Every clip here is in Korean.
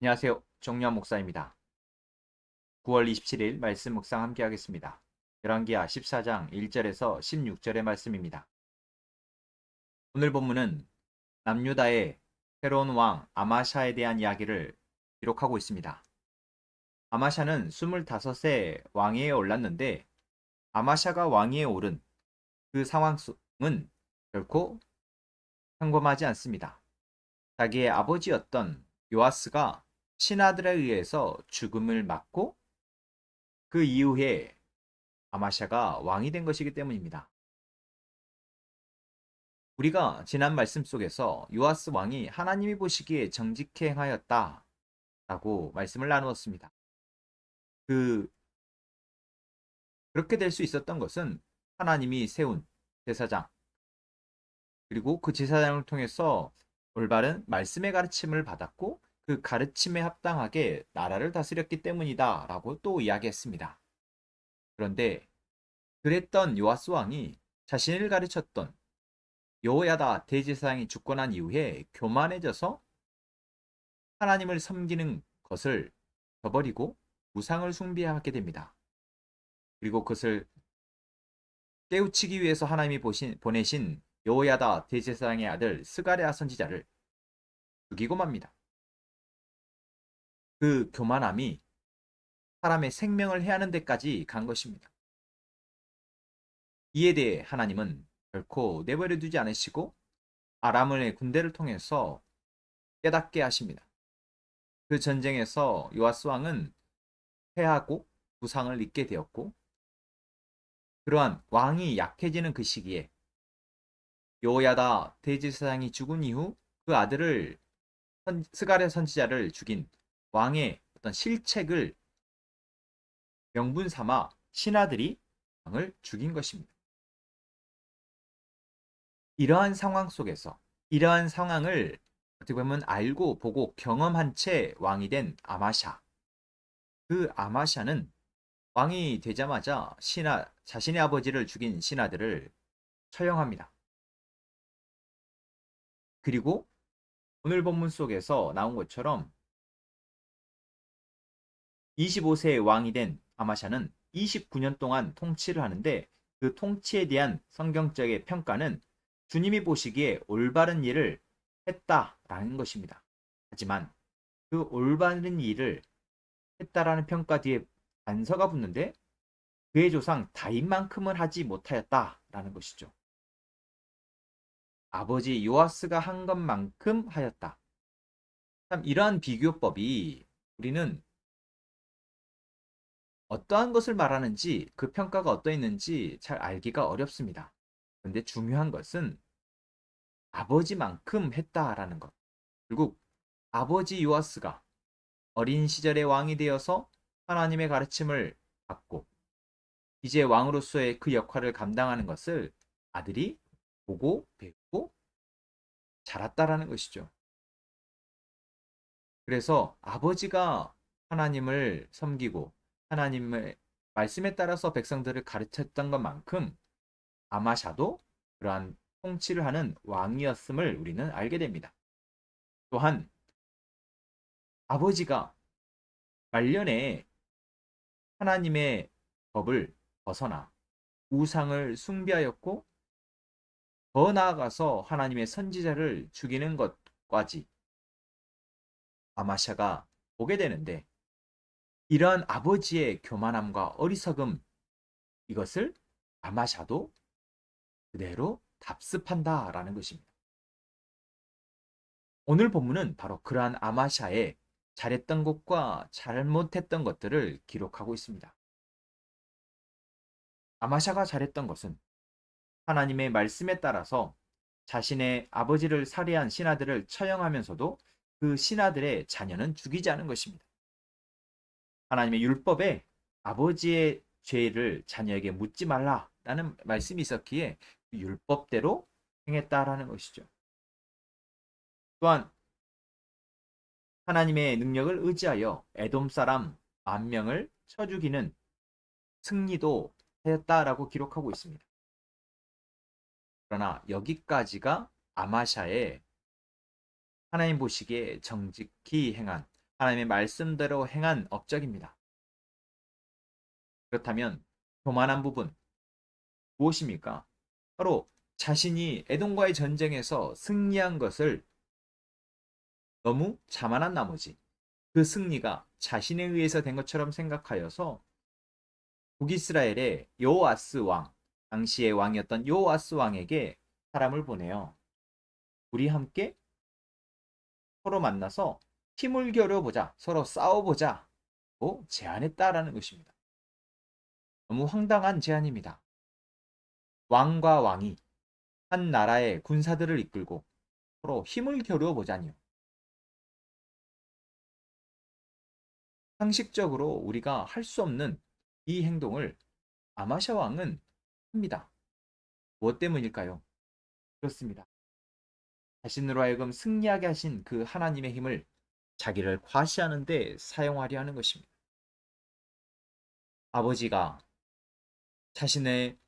안녕하세요. 정유한 목사입니다. 9월 27일 말씀 묵상 함께 하겠습니다. 열왕기하 14장 1절에서 16절의 말씀입니다. 오늘 본문은 남유다의 새로운 왕 아마샤에 대한 이야기를 기록하고 있습니다. 아마샤는 25세 왕위에 올랐는데 아마샤가 왕위에 오른 그 상황은 결코 평범하지 않습니다. 자기의 아버지였던 요아스가 신하들에 의해서 죽음을 맞고 그 이후에 아마샤가 왕이 된 것이기 때문입니다. 우리가 지난 말씀 속에서 요아스 왕이 하나님이 보시기에 정직히 행하였다 라고 말씀을 나누었습니다. 그렇게 될 수 있었던 것은 하나님이 세운 제사장, 그리고 그 제사장을 통해서 올바른 말씀의 가르침을 받았고 그 가르침에 합당하게 나라를 다스렸기 때문이다 라고 또 이야기했습니다. 그런데 그랬던 요아스 왕이 자신을 가르쳤던 여호야다 대제사장이 죽고 난 이후에 교만해져서 하나님을 섬기는 것을 저버리고 우상을 숭배하게 됩니다. 그리고 그것을 깨우치기 위해서 하나님이 보내신 여호야다 대제사장의 아들 스가랴 선지자를 죽이고 맙니다. 그 교만함이 사람의 생명을 해하는 데까지 간 것입니다. 이에 대해 하나님은 결코 내버려 두지 않으시고 아람의 군대를 통해서 깨닫게 하십니다. 그 전쟁에서 요아스 왕은 패하고 부상을 입게 되었고, 그러한 왕이 약해지는 그 시기에 여호야다 대제사장이 죽은 이후 그 아들을 스가랴 선지자를 죽인 왕의 어떤 실책을 명분 삼아 신하들이 왕을 죽인 것입니다. 이러한 상황 속에서 이러한 상황을 어떻게 보면 알고 보고 경험한 채 왕이 된 아마샤. 그 아마샤는 왕이 되자마자 자신의 아버지를 죽인 신하들을 처형합니다. 그리고 오늘 본문 속에서 나온 것처럼 25세의 왕이 된 아마샤는 29년 동안 통치를 하는데, 그 통치에 대한 성경적의 평가는 주님이 보시기에 올바른 일을 했다라는 것입니다. 하지만 그 올바른 일을 했다라는 평가 뒤에 단서가 붙는데, 그의 조상 다윗만큼은 하지 못하였다라는 것이죠. 아버지 요아스가 한 것만큼 하였다. 참 이러한 비교법이 우리는 어떠한 것을 말하는지, 그 평가가 어떠했는지 잘 알기가 어렵습니다. 그런데 중요한 것은 아버지만큼 했다라는 것. 결국 아버지 요아스가 어린 시절에 왕이 되어서 하나님의 가르침을 받고 이제 왕으로서의 그 역할을 감당하는 것을 아들이 보고 배우고 자랐다라는 것이죠. 그래서 아버지가 하나님을 섬기고 하나님의 말씀에 따라서 백성들을 가르쳤던 것만큼 아마샤도 그러한 통치를 하는 왕이었음을 우리는 알게 됩니다. 또한 아버지가 말년에 하나님의 법을 벗어나 우상을 숭배하였고, 더 나아가서 하나님의 선지자를 죽이는 것까지 아마샤가 보게 되는데, 이러한 아버지의 교만함과 어리석음, 이것을 아마샤도 그대로 답습한다라는 것입니다. 오늘 본문은 바로 그러한 아마샤의 잘했던 것과 잘못했던 것들을 기록하고 있습니다. 아마샤가 잘했던 것은 하나님의 말씀에 따라서 자신의 아버지를 살해한 신하들을 처형하면서도 그 신하들의 자녀는 죽이지 않은 것입니다. 하나님의 율법에 아버지의 죄를 자녀에게 묻지 말라라는 말씀이 있었기에 그 율법대로 행했다라는 것이죠. 또한 하나님의 능력을 의지하여 에돔 사람 10,000명을 쳐 죽이는 승리도 하였다라고 기록하고 있습니다. 그러나 여기까지가 아마샤의 하나님 보시기에 정직히 행한, 하나님의 말씀대로 행한 업적입니다. 그렇다면 교만한 부분 무엇입니까? 바로 자신이 에돔과의 전쟁에서 승리한 것을 너무 자만한 나머지 그 승리가 자신에 의해서 된 것처럼 생각하여서 북이스라엘의 여호아스 왕, 당시의 왕이었던 여호아스 왕에게 사람을 보내요. 우리 함께 서로 만나서 힘을 겨뤄보자, 서로 싸워보자 고 제안했다라는 것입니다. 너무 황당한 제안입니다. 왕과 왕이 한 나라의 군사들을 이끌고 서로 힘을 겨루어 보자니요. 상식적으로 우리가 할 수 없는 이 행동을 아마샤 왕은 합니다. 무엇 때문일까요? 그렇습니다. 자신으로 하여금 승리하게 하신 그 하나님의 힘을 자기를 과시하는 데 사용하려 하는 것입니다. 아버지가 자신의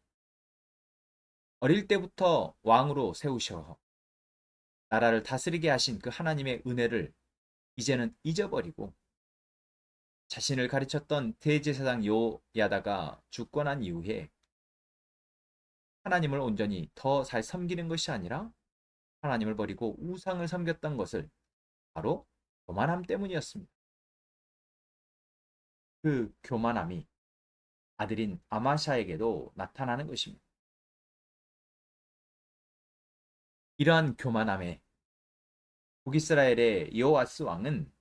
어릴 때부터 왕으로 세우셔 나라를 다스리게 하신 그 하나님의 은혜를 이제는 잊어버리고 자신을 가르쳤던 대제사장 요야다가 죽고 난 이후에 하나님을 온전히 더 잘 섬기는 것이 아니라 하나님을 버리고 우상을 섬겼던 것을 바로 교만함 때문이었습니다. 그 교만함이 아들인 아마샤에게도 나타나는 것입니다. 이러한 교만함에 북이스라엘의 여호아스 왕은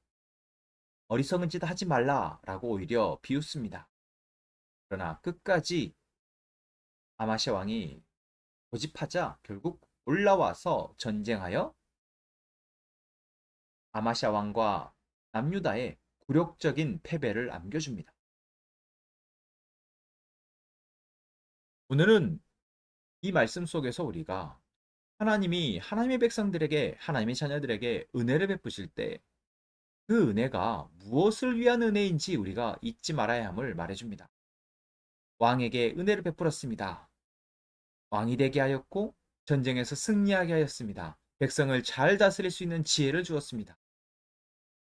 어리석은 짓 하지 말라라고 오히려 비웃습니다. 그러나 끝까지 아마샤 왕이 고집하자 결국 올라와서 전쟁하여 아마샤 왕과 남유다의 굴욕적인 패배를 안겨줍니다. 오늘은 이 말씀 속에서 우리가 하나님이 하나님의 백성들에게 하나님의 자녀들에게 은혜를 베푸실 때 그 은혜가 무엇을 위한 은혜인지 우리가 잊지 말아야 함을 말해줍니다. 왕에게 은혜를 베풀었습니다. 왕이 되게 하였고 전쟁에서 승리하게 하였습니다. 백성을 잘 다스릴 수 있는 지혜를 주었습니다.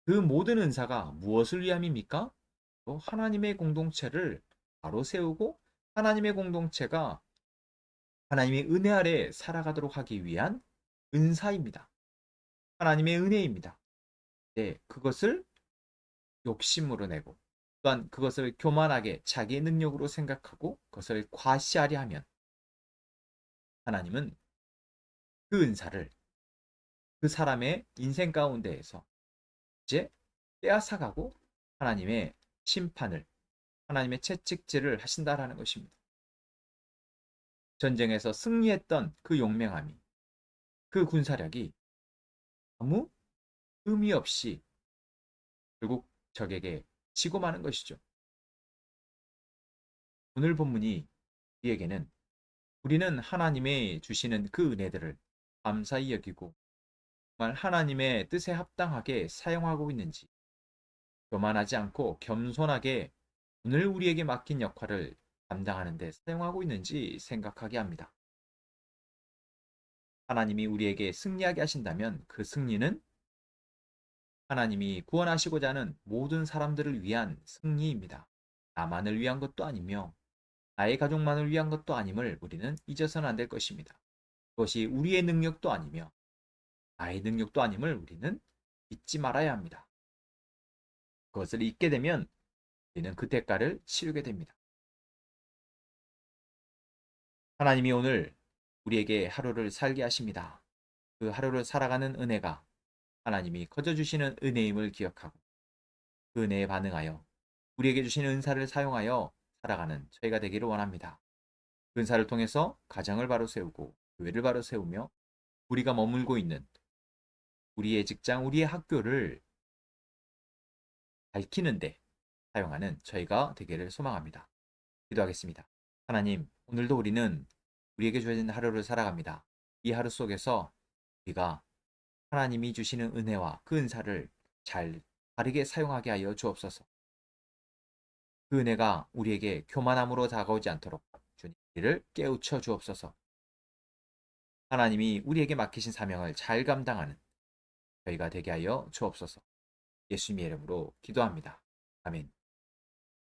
그 모든 은사가 무엇을 위함입니까? 하나님의 공동체를 바로 세우고 하나님의 공동체가 하나님의 은혜 아래 살아가도록 하기 위한 은사입니다. 하나님의 은혜입니다. 네, 그것을 욕심으로 내고 또한 그것을 교만하게 자기의 능력으로 생각하고 그것을 과시하려 하면 하나님은 그 은사를 그 사람의 인생 가운데에서 이제 빼앗아가고 하나님의 심판을 하나님의 채찍질을 하신다라는 것입니다. 전쟁에서 승리했던 그 용맹함이 그 군사력이 아무 의미 없이 결국 적에게 지고 마는 것이죠. 오늘 본문이 우리에게는 우리는 하나님의 주시는 그 은혜들을 감사히 여기고 정말 하나님의 뜻에 합당하게 사용하고 있는지 교만하지 않고 겸손하게 오늘 우리에게 맡긴 역할을 감당하는 데 사용하고 있는지 생각하게 합니다. 하나님이 우리에게 승리하게 하신다면 그 승리는 하나님이 구원하시고자 하는 모든 사람들을 위한 승리입니다. 나만을 위한 것도 아니며 나의 가족만을 위한 것도 아님을 우리는 잊어서는 안 될 것입니다. 그것이 우리의 능력도 아니며 나의 능력도 아님을 우리는 잊지 말아야 합니다. 그것을 잊게 되면 우리는 그 대가를 치르게 됩니다. 하나님이 오늘 우리에게 하루를 살게 하십니다. 그 하루를 살아가는 은혜가 하나님이 거저 주시는 은혜임을 기억하고 그 은혜에 반응하여 우리에게 주신 은사를 사용하여 살아가는 저희가 되기를 원합니다. 그 은사를 통해서 가정을 바로 세우고 교회를 바로 세우며 우리가 머물고 있는 우리의 직장, 우리의 학교를 밝히는데 사용하는 저희가 되기를 소망합니다. 기도하겠습니다. 하나님, 오늘도 우리는 우리에게 주어진 하루를 살아갑니다. 이 하루 속에서 우리가 하나님이 주시는 은혜와 그 은사를 잘 바르게 사용하게 하여 주옵소서. 그 은혜가 우리에게 교만함으로 다가오지 않도록 주님 우리를 깨우쳐 주옵소서. 하나님이 우리에게 맡기신 사명을 잘 감당하는 저희가 되게 하여 주옵소서. 예수님의 이름으로 기도합니다. 아멘.